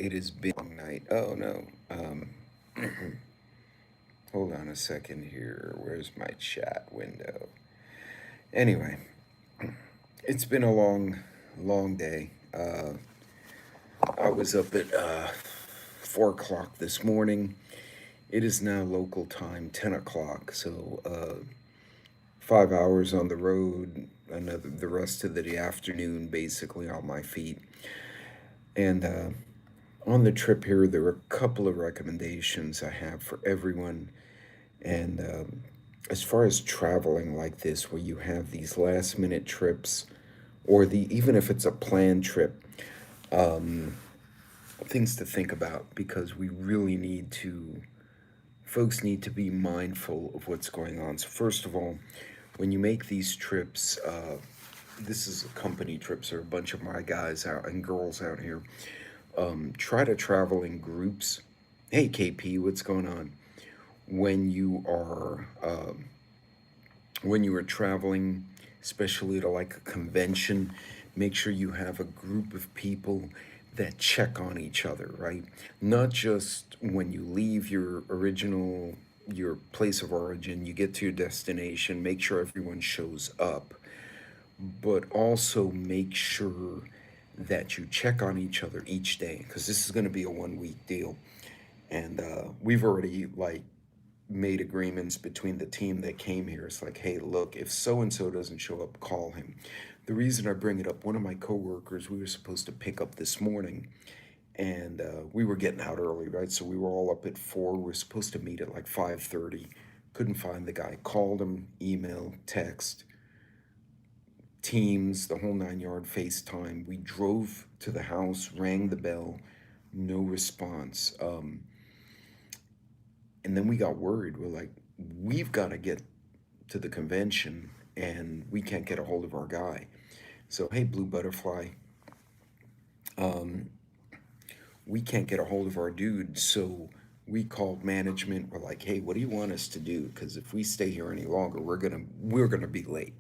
It has been a long night. Oh no. Hold on a second here. Where's my chat window? Anyway, it's been a long day. I was up at 4 o'clock this morning. It is now local time, 10 o'clock. So 5 hours on the road. Another the rest of the afternoon basically on my feet. And on the trip here, there are a couple of recommendations I have for everyone. And as far as traveling like this, where you have these last minute trips, or the even if it's a planned trip, things to think about because we really need to, folks need to be mindful of what's going on. So, first of all, when you make these trips, this is a company trips or a bunch of my guys out and girls out here. Try to travel in groups. Hey, KP, what's going on? When you are traveling, especially to like a convention, make sure you have a group of people that check on each other, right? Not just when you leave your place of origin, you get to your destination, make sure everyone shows up, but also make sure that you check on each other each day because this is going to be a 1 week deal. And we've already like made agreements between the team that came here. It's like, hey, look, if so and so doesn't show up, call him. The reason I bring it up, one of my coworkers, we were supposed to pick up this morning, and we were getting out early, right? So we were all up at 4. We were supposed to meet at like 5:30. Couldn't find the guy. Called him, email, text, Teams, the whole 9 yard, FaceTime. We drove to the house, rang the bell, no response. And then we got worried. We're like, we've got to get to the convention and we can't get a hold of our guy. So, hey, Blue Butterfly, we can't get a hold of our dude. So we called management. We're like, hey, what do you want us to do? Because if we stay here any longer, we're gonna be late.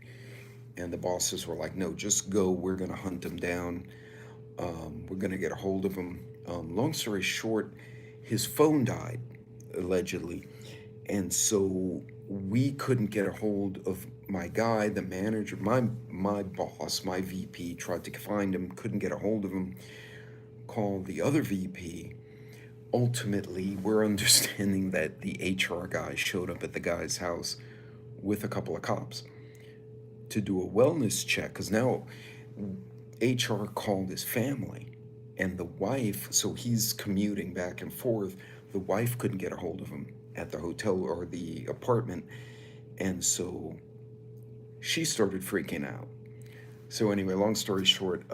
And the bosses were like, no, just go. We're gonna hunt him down. We're gonna get a hold of him. Long story short, his phone died allegedly, and so we couldn't get a hold of my guy, the manager, my boss, my VP. Tried to find him, couldn't get a hold of him. Called the other VP. Ultimately, we're understanding that the HR guy showed up at the guy's house with a couple of cops to do a wellness check because now HR called his family and the wife, so he's commuting back and forth. The wife couldn't get a hold of him at the hotel or the apartment, and so she started freaking out. So anyway, long story short,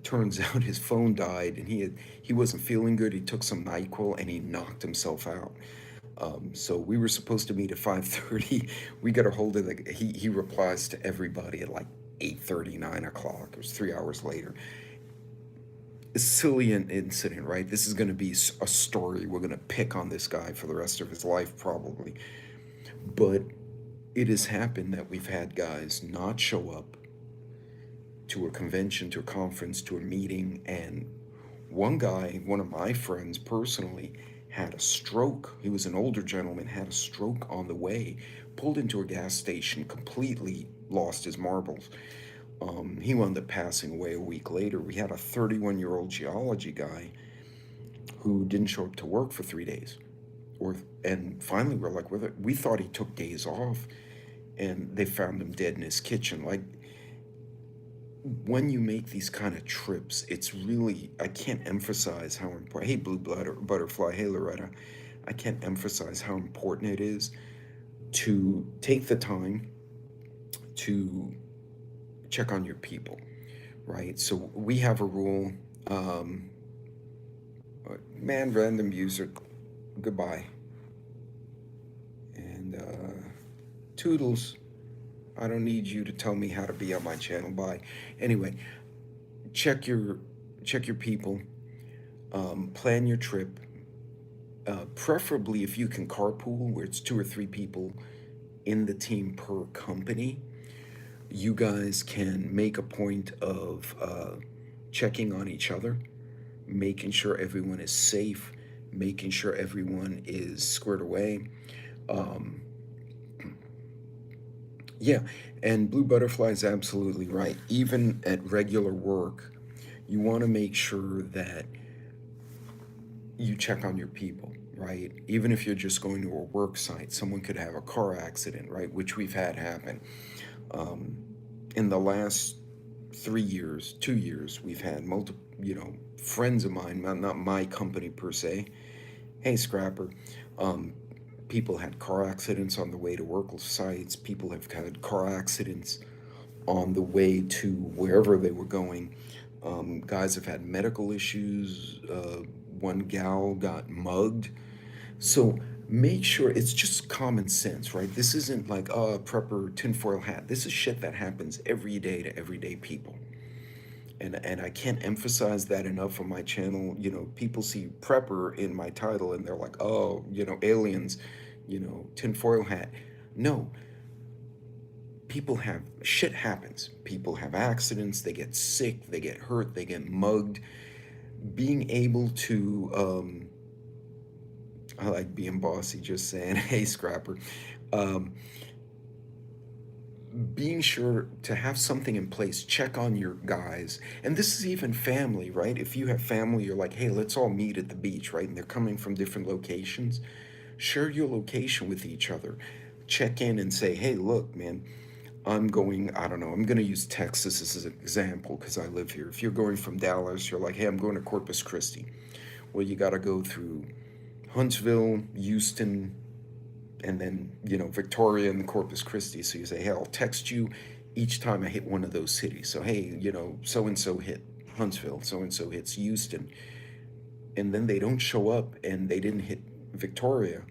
turns out his phone died, and he wasn't feeling good. He took some Nyquil and he knocked himself out. So we were supposed to meet at 5:30. We got a hold of he replies to everybody at like 8:30, 9 o'clock. It was 3 hours later. A silly incident, right? This is going to be a story. We're going to pick on this guy for the rest of his life, probably. But it has happened that we've had guys not show up to a convention, to a conference, to a meeting, and one guy, one of my friends personally, had a stroke. He was an older gentleman, had a stroke on the way, pulled into a gas station, completely lost his marbles. He wound up passing away a week later. We had a 31-year-old geology guy who didn't show up to work for 3 days. And finally, we're like, we thought he took days off, and they found him dead in his kitchen. Like, when you make these kind of trips, it's really, I can't emphasize how important. Hey, Butterfly. Hey, Loretta. I can't emphasize how important it is to take the time to check on your people, right? So we have a rule. Um, Man, random user, goodbye. And Toodles. I don't need you to tell me how to be on my channel. Bye. Anyway, check your check your people. Plan your trip. Preferably if you can carpool, where it's 2 or 3 people in the team per company. You guys can make a point of checking on each other, making sure everyone is safe, making sure everyone is squared away. Um, yeah, and Blue Butterfly is absolutely right. Even at regular work, you want to make sure that you check on your people, right? Even if you're just going to a work site, someone could have a car accident, right? Which we've had happen. Um, in the last 3 years, 2 years, we've had multiple, friends of mine, not my company per se. Hey, Scrapper. Um, People had car accidents on the way to work sites. People have had car accidents on the way to wherever they were going. Guys have had medical issues. One gal got mugged. So make sure it's just common sense, right? This isn't like, prepper tinfoil hat. This is shit that happens every day to everyday people. And I can't emphasize that enough on my channel. People see prepper in my title and they're like, oh, aliens, tinfoil hat. No, people have shit happens. People have accidents, they get sick, they get hurt, they get mugged. Being able to, I like being bossy, just saying, hey, Scrapper. Um, Being sure to have something in place, check on your guys. And this is even family, right? If you have family, you're like, hey, let's all meet at the beach, right? And they're coming from different locations. Share your location with each other. Check in and say, hey, look, man, I don't know, I'm going to use Texas as an example because I live here. If you're going from Dallas, you're like, hey, I'm going to Corpus Christi. Well, you got to go through Huntsville, Houston, and then, Victoria and Corpus Christi. So you say, hey, I'll text you each time I hit one of those cities. So, hey, so and so hit Huntsville, so and so hits Houston. And then they don't show up and they didn't hit Victoria,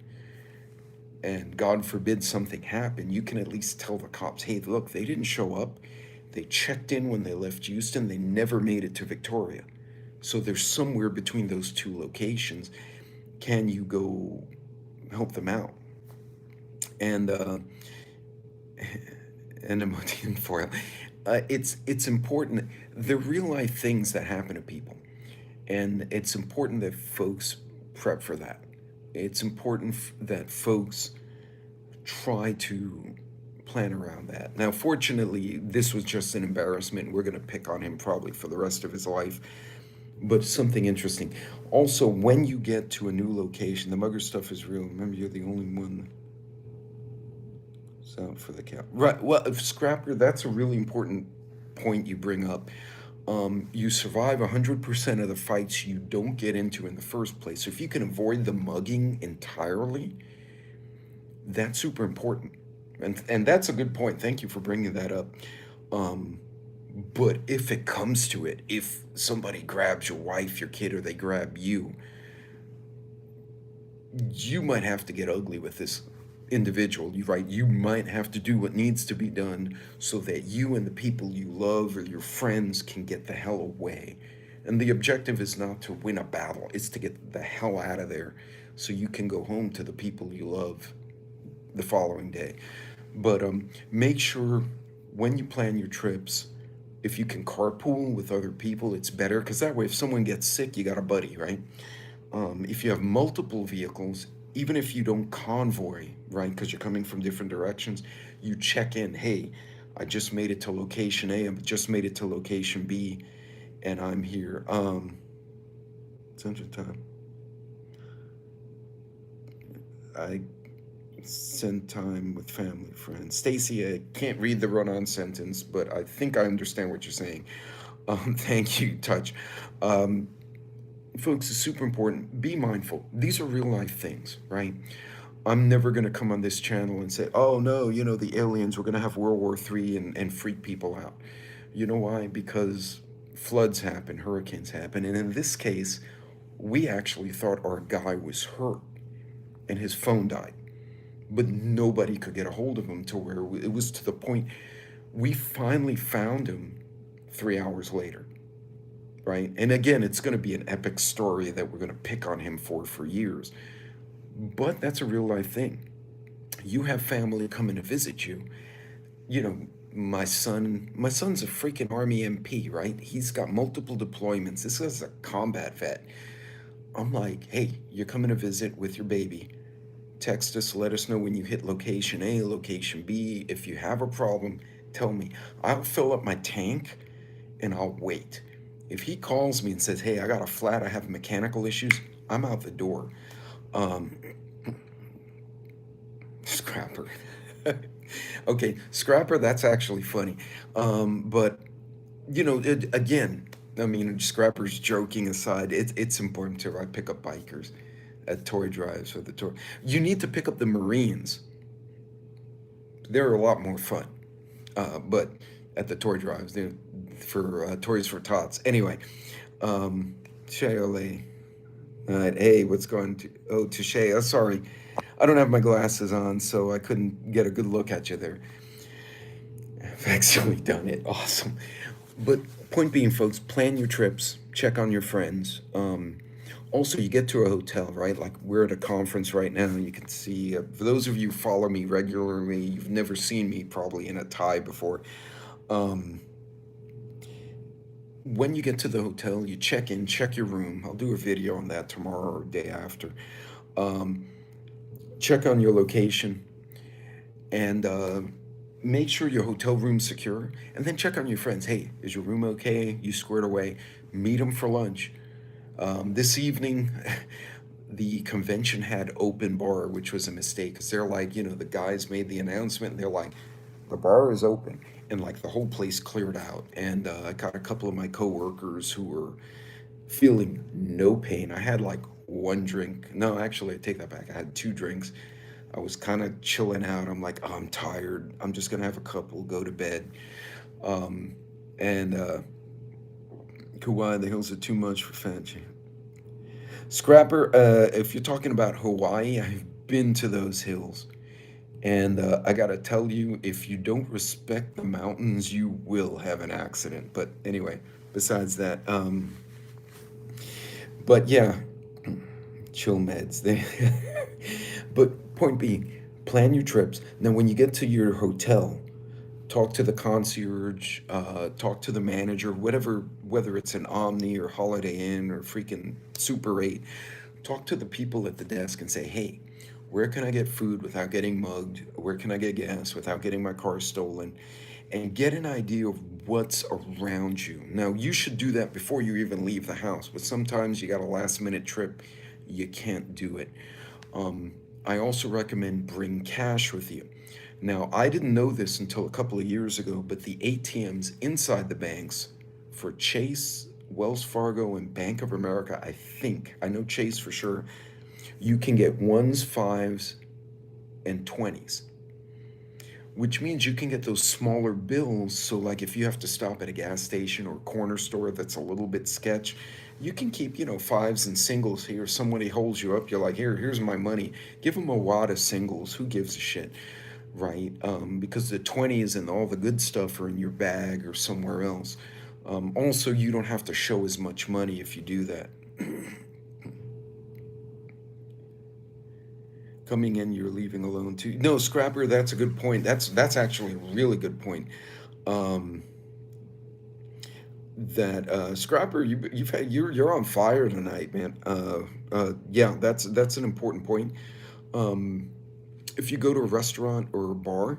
and God forbid something happened, you can at least tell the cops, hey, look, they didn't show up. They checked in when they left Houston. They never made it to Victoria. So they're somewhere between those two locations. Can you go help them out? And and emoji foil. It's important. They're real life things that happen to people, and it's important that folks prep for that. It's important that folks try to plan around that. Now, fortunately, this was just an embarrassment. We're going to pick on him probably for the rest of his life. But something interesting. Also, when you get to a new location, the mugger stuff is real. Remember, you're the only one. So for the cow. Right. Well, if Scrapper, that's a really important point you bring up. You survive 100% of the fights you don't get into in the first place. So if you can avoid the mugging entirely, that's super important. And that's a good point. Thank you for bringing that up. Um, but if it comes to it, if somebody grabs your wife, your kid, or they grab you, you might have to get ugly with this individual. You right, you might have to do what needs to be done so that you and the people you love or your friends can get the hell away. And the objective is not to win a battle, it's to get the hell out of there so you can go home to the people you love the following day. But make sure when you plan your trips, if you can carpool with other people, it's better because that way, if someone gets sick, you got a buddy, right? If you have multiple vehicles, even if you don't convoy, right, because you're coming from different directions, you check in. Hey, I just made it to location A. I just made it to location B, and I'm here. Central time. I spend time with family, friends. Stacy, I can't read the run-on sentence, but I think I understand what you're saying. Thank you, Touch. Um, Folks, it's super important. Be mindful. These are real life things, right? I'm never going to come on this channel and say, oh no, the aliens, we're going to have World War III and freak people out. You know why? Because floods happen, hurricanes happen. And in this case, we actually thought our guy was hurt and his phone died. But nobody could get a hold of him to where it was to the point we finally found him 3 hours later, right? And again, it's going to be an epic story that we're going to pick on him for years. But that's a real life thing. You have family coming to visit you. You know, my son's a freaking Army MP, right? He's got multiple deployments. This is a combat vet. I'm like, hey, you're coming to visit with your baby. Text us, let us know when you hit location A, location B. If you have a problem, tell me. I'll fill up my tank and I'll wait. If he calls me and says, hey, I got a flat, I have mechanical issues, I'm out the door. Um, Scrapper. Okay, Scrapper, that's actually funny. But again, I mean, Scrapper's joking aside, it's important to pick up bikers at toy drives or the toy. You need to pick up the Marines. They're a lot more fun. But at the toy drives, they're for Toys for Tots. Anyway, um, Shayole. All right, hey, what's going to? Oh, Touche. Oh, sorry, I don't have my glasses on, so I couldn't get a good look at you there. I've actually done it. Awesome. But point being, folks, plan your trips, check on your friends. Also, you get to a hotel, right? Like we're at a conference right now. You can see, for those of you who follow me regularly, you've never seen me probably in a tie before. Um, when you get to the hotel, you check in, check your room. I'll do a video on that tomorrow or day after. Um, Check on your location and make sure your hotel room's secure. And then check on your friends. Hey, is your room okay? You squared away? Meet them for lunch. This evening, the convention had open bar, which was a mistake because they're like, the guys made the announcement and they're like, the bar is open. And like the whole place cleared out. And I got a couple of my coworkers who were feeling no pain. I had like one drink. No, actually, I take that back. I had two drinks. I was kind of chilling out. I'm like, oh, I'm tired. I'm just going to have a couple, go to bed. Um, and Kauai, the hills are too much for Fanchi. Scrapper, if you're talking about Hawaii, I've been to those hills. And I gotta tell you, if you don't respect the mountains, you will have an accident. But anyway, besides that, but yeah, chill meds. They, but point being, plan your trips. Now, when you get to your hotel, talk to the concierge, talk to the manager, whatever, whether it's an Omni or Holiday Inn or freaking Super 8, talk to the people at the desk and say, hey, where can I get food without getting mugged? Where can I get gas without getting my car stolen? And get an idea of what's around you. Now, you should do that before you even leave the house, but sometimes you got a last minute trip, you can't do it. Um, I also recommend bring cash with you. Now, I didn't know this until a couple of years ago, but the ATMs inside the banks for Chase, Wells Fargo, and Bank of America, I know Chase for sure, you can get ones, fives, and 20s, which means you can get those smaller bills. So, like if you have to stop at a gas station or corner store that's a little bit sketch, you can keep, fives and singles here. Somebody holds you up, you're like, here's my money. Give them a wad of singles. Who gives a shit? Right? Because the 20s and all the good stuff are in your bag or somewhere else. Also, you don't have to show as much money if you do that. Coming in, you're leaving alone too. No, Scrapper, that's a good point. That's actually a really good point. Um, that Scrapper, you're on fire tonight, man. Yeah, that's an important point. Um, if you go to a restaurant or a bar,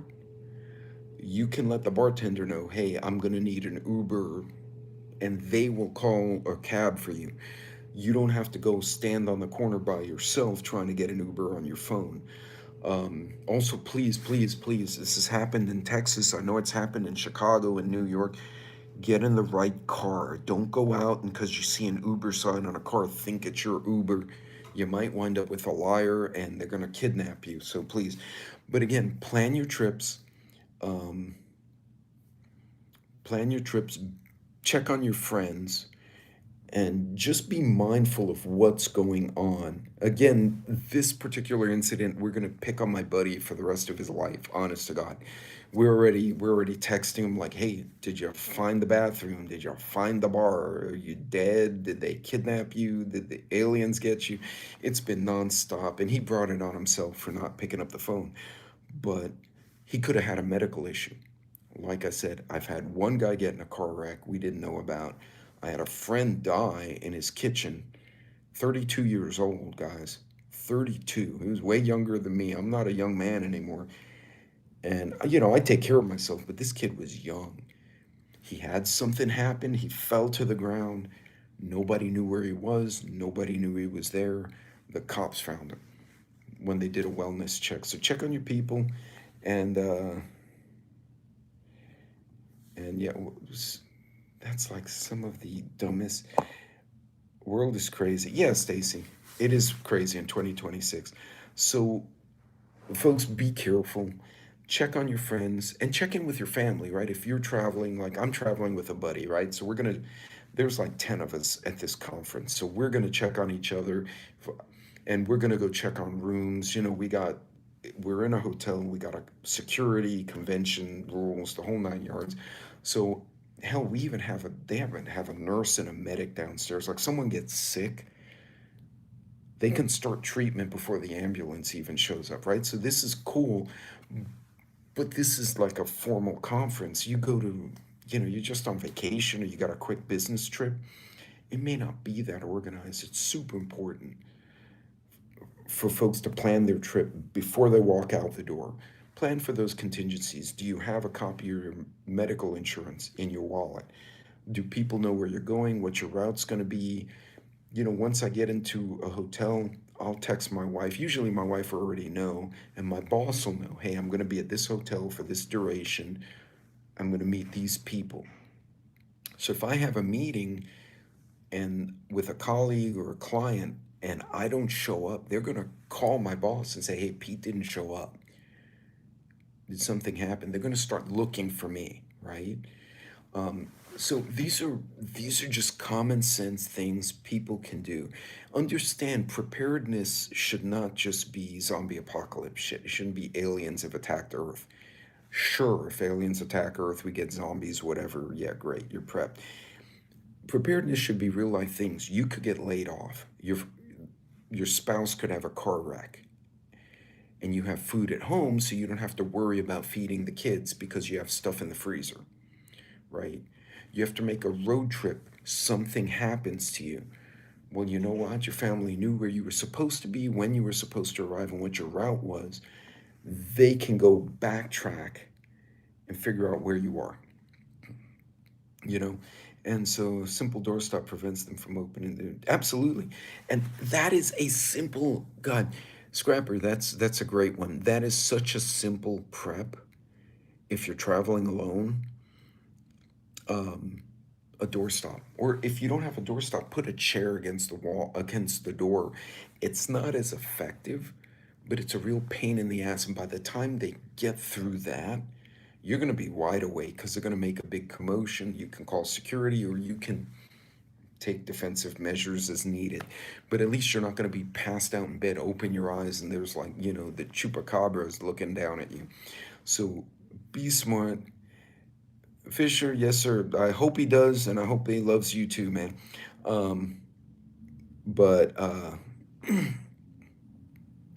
you can let the bartender know, hey, I'm gonna need an Uber, and they will call a cab for you. You don't have to go stand on the corner by yourself trying to get an Uber on your phone. Also, please, please, please, this has happened in Texas. I know it's happened in Chicago and New York. Get in the right car. Don't go out and because you see an Uber sign on a car, think it's your Uber. You might wind up with a liar and they're going to kidnap you. So please. But again, um, plan your trips, check on your friends, and just be mindful of what's going on. Again, this particular incident, we're gonna pick on my buddy for the rest of his life. Honest to God, we're already texting him like, "Hey, did you find the bathroom? Did you find the bar? Are you dead? Did they kidnap you? Did the aliens get you?" It's been nonstop, and he brought it on himself for not picking up the phone. But he could have had a medical issue, Like I said, I've had one guy get in a car wreck we didn't know about. I had a friend die in his kitchen, 32 years old, guys. 32. He was way younger than me. I'm not a young man anymore. And, I take care of myself, but this kid was young. He had something happen. He fell to the ground. Nobody knew where he was. Nobody knew he was there. The cops found him when they did a wellness check. So check on your people. And, uh, and yeah, that's like some of the dumbest. World is crazy. Yeah, Stacy, it is crazy in 2026. So, folks, be careful. Check on your friends and check in with your family, right? If you're traveling, like I'm traveling with a buddy, right? So there's like 10 of us at this conference. So we're gonna check on each other, and we're gonna go check on rooms. We're in a hotel. We got a security, convention rules, the whole 9 yards. So hell, they haven't have a nurse and a medic downstairs. Like someone gets sick, they can start treatment before the ambulance even shows up, right? So this is cool, but this is like a formal conference. You go to, you're just on vacation or you got a quick business trip. It may not be that organized. It's super important for folks to plan their trip before they walk out the door. Plan for those contingencies. Do you have a copy of your medical insurance in your wallet? Do people know where you're going, what your route's going to be? Once I get into a hotel, I'll text my wife. Usually my wife will already know, and my boss will know, hey, I'm going to be at this hotel for this duration. I'm going to meet these people. So if I have a meeting and with a colleague or a client and I don't show up, they're going to call my boss and say, hey, Pete didn't show up. Did something happen? They're going to start looking for me, right? So these are just common sense things people can do. Understand preparedness should not just be zombie apocalypse shit. It shouldn't be aliens have attacked Earth. Sure, if aliens attack Earth, we get zombies, whatever. Yeah, great, you're prepped. Preparedness should be real life things. You could get laid off. Your spouse could have a car wreck, and you have food at home, so you don't have to worry about feeding the kids because you have stuff in the freezer, right? You have to make a road trip. Something happens to you. Well, you know what? Your family knew where you were supposed to be, when you were supposed to arrive, and what your route was. They can go backtrack and figure out where you are, you know? And so simple doorstop prevents them from opening the absolutely. And that is a simple God, Scrapper, that's a great one. That is such a simple prep if you're traveling alone. Um, a doorstop, or if you don't have a doorstop, put a chair against the wall, against the door. It's not as effective, but it's a real pain in the ass, and by the time they get through that, you're going to be wide awake because they're going to make a big commotion. You can call security or you can take defensive measures as needed, but at least you're not going to be passed out in bed, open your eyes, and there's like, the chupacabra is looking down at you. So be smart. Fisher, yes, sir. I hope he does, and I hope he loves you too, man. Um, but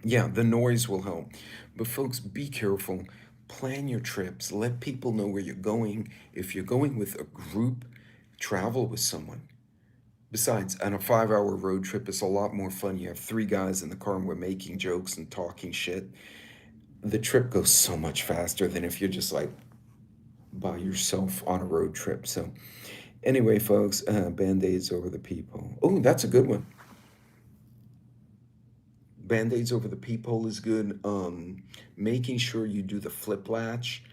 yeah, the noise will help. But folks, be careful. Plan your trips. Let people know where you're going. If you're going with a group, travel with someone. Besides, on a 5 hour road trip, it's a lot more fun. You have three guys in the car and we're making jokes and talking shit. The trip goes so much faster than if you're just like by yourself on a road trip. So, anyway, folks, band-aids over the people. Oh, that's a good one. Band-aids over the peephole is good. Making sure you do the flip latch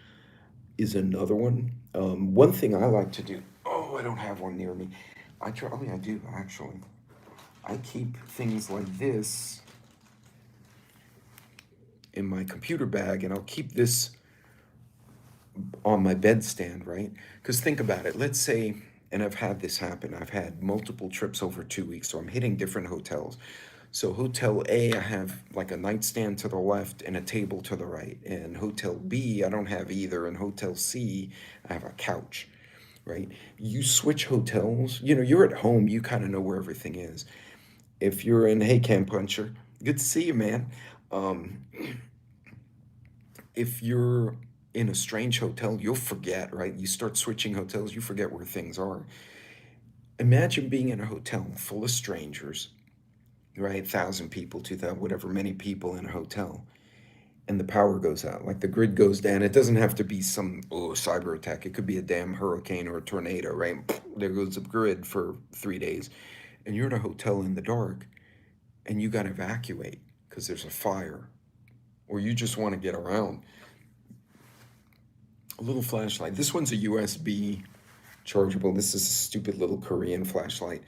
is another one. One thing I like to do. Oh, I don't have one near me. I try. Oh, yeah, I do actually. I keep things like this in my computer bag, and I'll keep this on my bedstand, right? Because think about it. Let's say, and I've had this happen. I've had multiple trips over 2 weeks, so I'm hitting different hotels. So Hotel A, I have like a nightstand to the left and a table to the right. And Hotel B, I don't have either. And Hotel C, I have a couch, right? You switch hotels, you're at home, you kind of know where everything is. If you're in, hey, Cam Puncher, good to see you, man. Um, if you're in a strange hotel, you'll forget, right? You start switching hotels, you forget where things are. Imagine being in a hotel full of strangers, right? 1,000 people, 2,000, whatever, many people in a hotel, and the power goes out, like the grid goes down. It doesn't have to be some cyber attack. It could be a damn hurricane or a tornado, right? There goes the grid for 3 days, and you're in a hotel in the dark, and you got to evacuate because there's a fire, or you just want to get around. A little flashlight. This one's a USB chargeable. This is a stupid little Korean flashlight.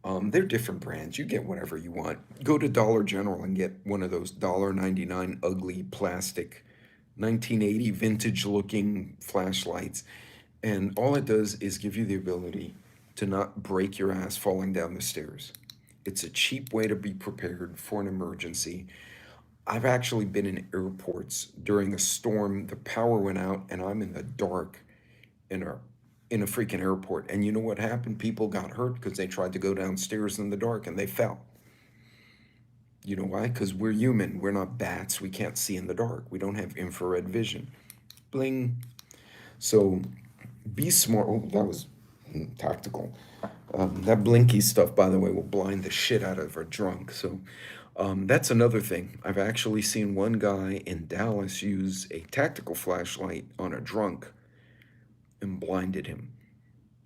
They're different brands. You get whatever you want. Go to Dollar General and get one of those $1.99 ugly plastic 1980 vintage looking flashlights. And all it does is give you the ability to not break your ass falling down the stairs. It's a cheap way to be prepared for an emergency. I've actually been in airports during a storm. The power went out and I'm in the dark in a freaking airport. And you know what happened? People got hurt because they tried to go downstairs in the dark and they fell. You know why? Because we're human. We're not bats. We can't see in the dark. We don't have infrared vision. Bling. So be smart. Oh, that was tactical. That blinky stuff, by the way, will blind the shit out of a drunk. So that's another thing. I've actually seen one guy in Dallas use a tactical flashlight on a drunk and blinded him.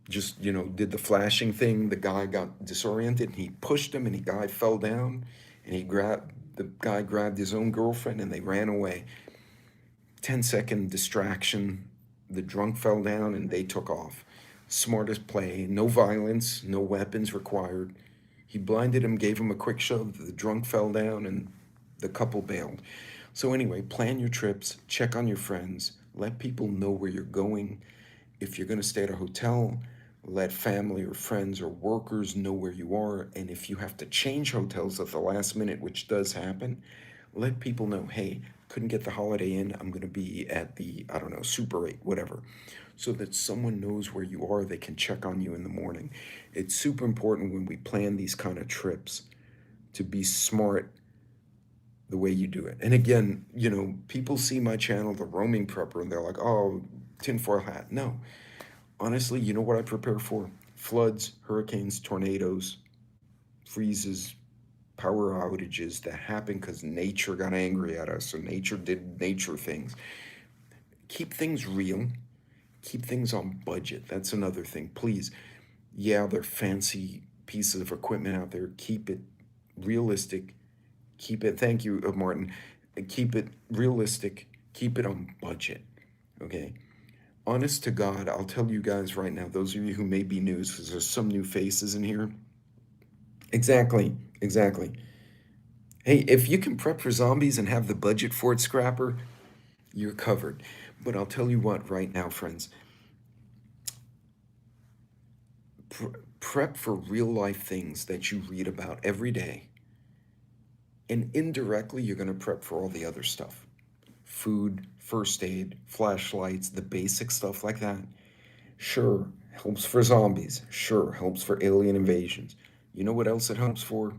Just, did the flashing thing. The guy got disoriented and he pushed him and the guy fell down and the guy grabbed his own girlfriend and they ran away. 10-second distraction. The drunk fell down and they took off. Smartest play. No violence, no weapons required. He blinded him, gave him a quick shove. The drunk fell down and the couple bailed. So, anyway, plan your trips, check on your friends, let people know where you're going. If you're going to stay at a hotel, let family or friends or workers know where you are. And if you have to change hotels at the last minute, which does happen, let people know, hey, couldn't get the Holiday Inn. I'm going to be at the, I don't know, Super 8, whatever. So that someone knows where you are. They can check on you in the morning. It's super important when we plan these kind of trips to be smart the way you do it. And again, people see my channel, The Roaming Prepper, and they're like, oh, tinfoil hat. No. Honestly, you know what I prepare for? Floods, hurricanes, tornadoes, freezes, power outages that happen because nature got angry at us. So nature did nature things. Keep things real. Keep things on budget. That's another thing. Please. Yeah, they're fancy pieces of equipment out there. Keep it realistic. Keep it, thank you, Martin. Keep it realistic. Keep it on budget. Okay? Honest to God, I'll tell you guys right now, those of you who may be new, because there's some new faces in here. Exactly, exactly. Hey, if you can prep for zombies and have the budget for it, Scrapper, you're covered. But I'll tell you what, right now, friends, prep for real life things that you read about every day. And indirectly, you're going to prep for all the other stuff: food, first aid, flashlights, the basic stuff like that. Sure, helps for zombies. Sure, helps for alien invasions. You know what else it helps for?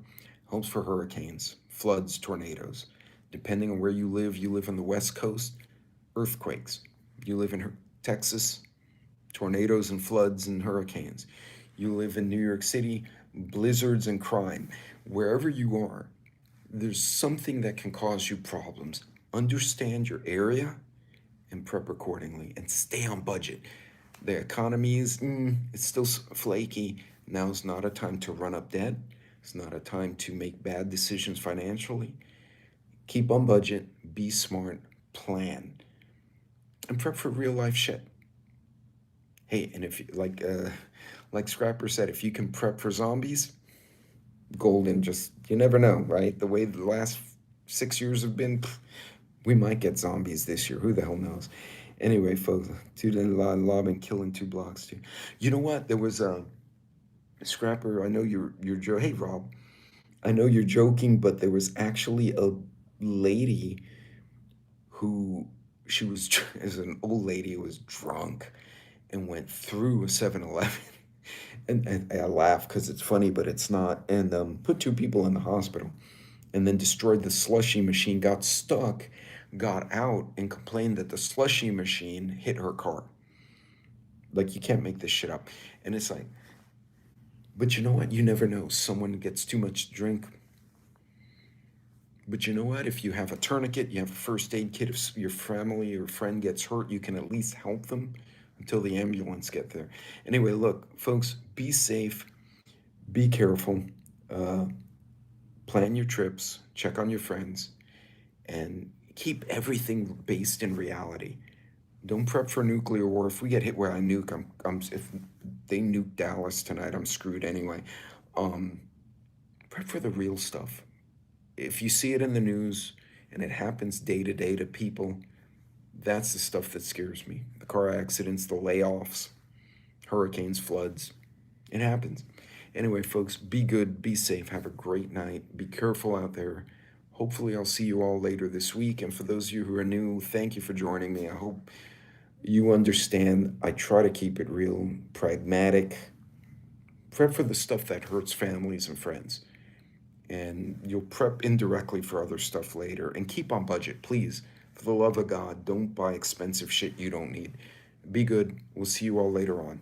Helps for hurricanes, floods, tornadoes. Depending on where you live on the West Coast, earthquakes. You live in Texas, tornadoes and floods and hurricanes. You live in New York City, blizzards and crime. Wherever you are, there's something that can cause you problems. Understand your area and prep accordingly and stay on budget. The economy is, it's still flaky. Now is not a time to run up debt. It's not a time to make bad decisions financially. Keep on budget, be smart, plan, and prep for real life shit. Hey, and if like Scrapper said, if you can prep for zombies, golden. Just you never know, right? The way the last 6 years have been, we might get zombies this year. Who the hell knows? Anyway, folks, two to lob and killing 2 blocks too. You know what? There was a Scrapper. I know you're hey Rob. I know you're joking, but there was actually a lady who she was as an old lady who was drunk and went through a 7-Eleven. And I laugh because it's funny, but it's not. And put 2 people in the hospital, and then destroyed the slushy machine. Got stuck. got out and complained that the slushy machine hit her car. Like, you can't make this shit up. And it's like, but you know what? You never know. Someone gets too much to drink. But you know what? If you have a tourniquet, you have a first aid kit, if your family or friend gets hurt, you can at least help them until the ambulance get there. Anyway, look, folks, be safe, be careful, uh, plan your trips, check on your friends, and keep everything based in reality. Don't prep for nuclear war. If we get hit where I nuke, if they nuke Dallas tonight, I'm screwed anyway. Um, Prep for the real stuff. If you see it in the news and it happens day to day to people, that's the stuff that scares me. The car accidents, the layoffs, hurricanes, floods. It happens. Anyway, folks, be good, be safe, have a great night, be careful out there. Hopefully, I'll see you all later this week. And for those of you who are new, thank you for joining me. I hope you understand I try to keep it real, pragmatic, prep for the stuff that hurts families and friends. And you'll prep indirectly for other stuff later. And keep on budget, please. For the love of God, don't buy expensive shit you don't need. Be good. We'll see you all later on.